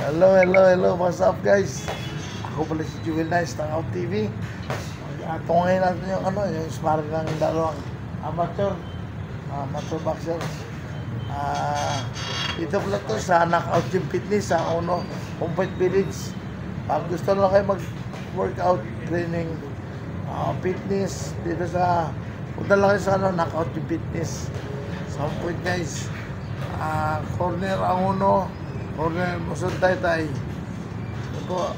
Hello, hello, hello. What's up, guys? Ako pala si Jewel Nice ng Out TV. Tungay natin yung yung sparring ng dalawang amateur boxers. Dito pala to sa Knockout Gym Fitness sa Point Village. Pag gusto lang kayo mag-workout, training, fitness, dito sa punta lang kayo sa Knockout Gym Fitness. Sa Point, guys. Corner ang corner Muson Taytay. Ito,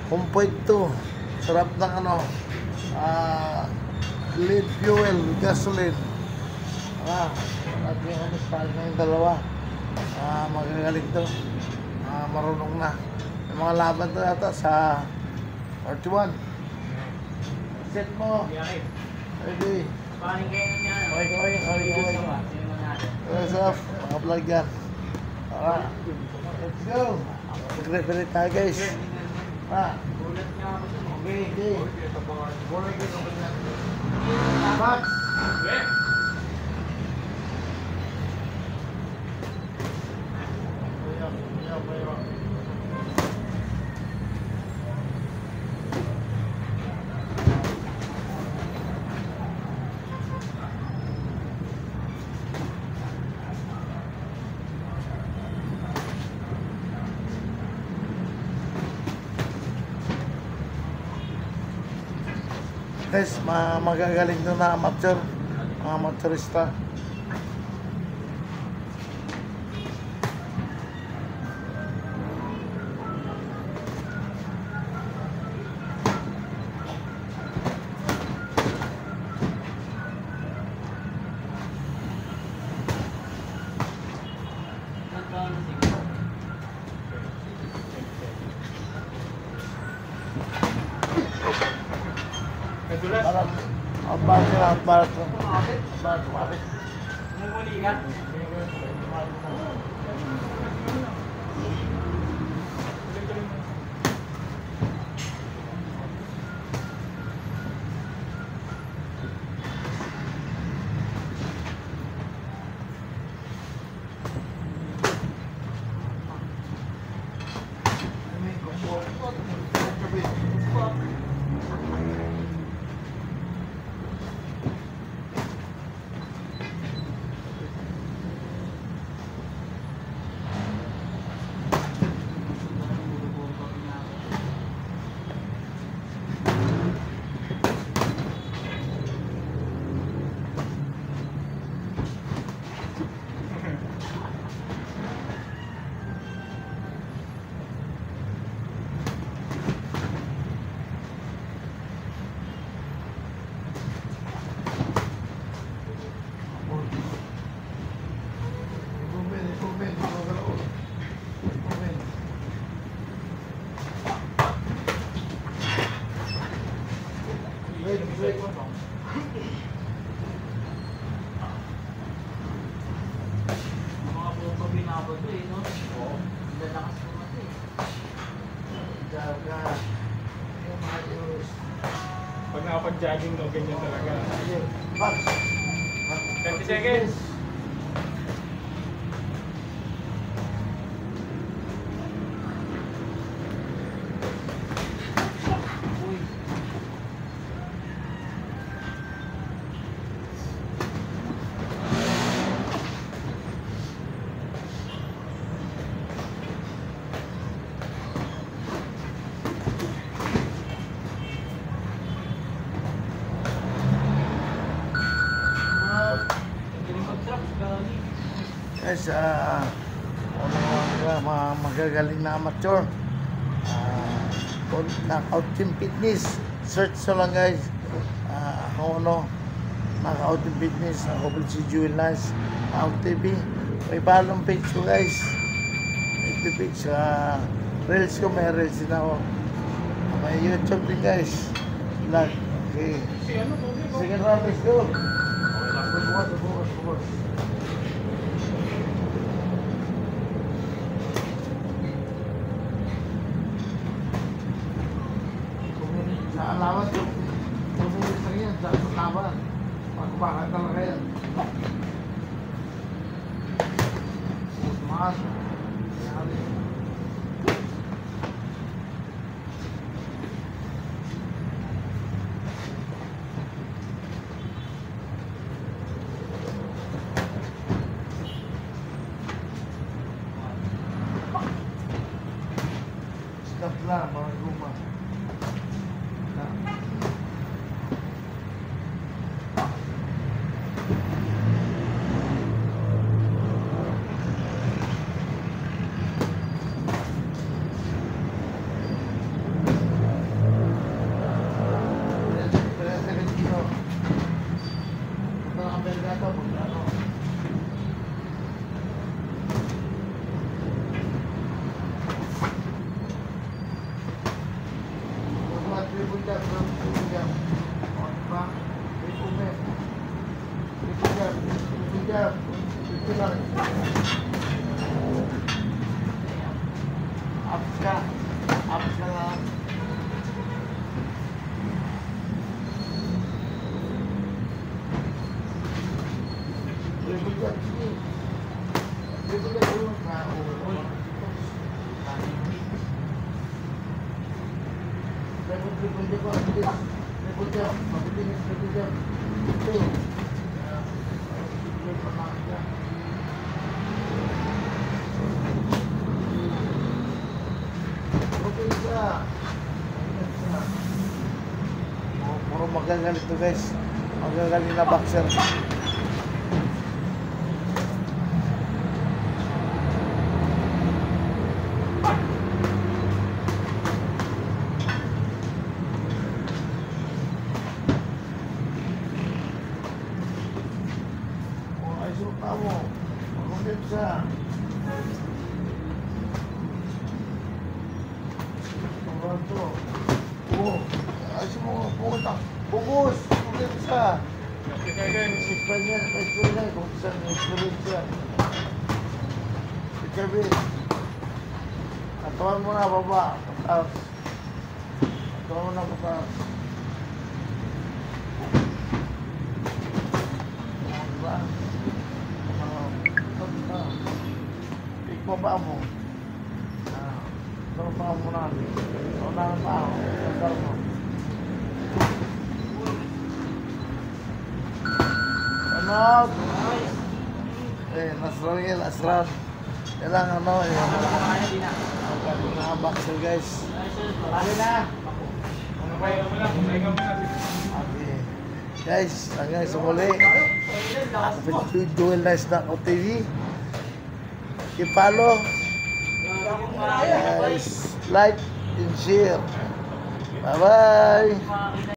Point 2. Sarap ng lead fuel, gasoline. At yung style na yung dalawa. Magagaling to. Marunong na. Yung mga laban to yata sa 41. Set mo. Ready. Okay. What's up, mga vlog yan. Let's go. Mag-referee tayo, guys. Okay. Max. Guys, magagaling doon na amateur, mga amateurista. Barat. Pag nakapag-jogging no, ganyan talaga. 30 seconds. Guys, magagaling na amateur. Knockout Gym Fitness. Search so lang, guys. Knockout Gym Fitness. Ako pala si Jewel Nice, Out TV. May palong page ko, guys. FB page. Reels ko, may reels din ako. May YouTube din, guys. Vlog. Okay. Sige na, let's go. Bukas. Sa alawan, tumilis lang yan sa laban. Pagbakan talaga yan. Mas. up na, mga guma. Na. Puro magagalit to guys. Magagalit na boxer. Kamu, mungkin bisa. Membantu. Oh, asyik mau tak bungkus, mungkin bisa. Experience, bukan experience. Ikabi. Atuan mo na baba, patas. Atuan mo na patas. Baba mo. Baba mo na. Baba mo na. Baba mo. Ano? Nasran. Kailangan ano eh. Ang galing na boxer guys. Lalo na. Okay. Guys, hanggang sa muli. Duel Nice na ko TV. I-follow, guys, like and share. Bye-bye.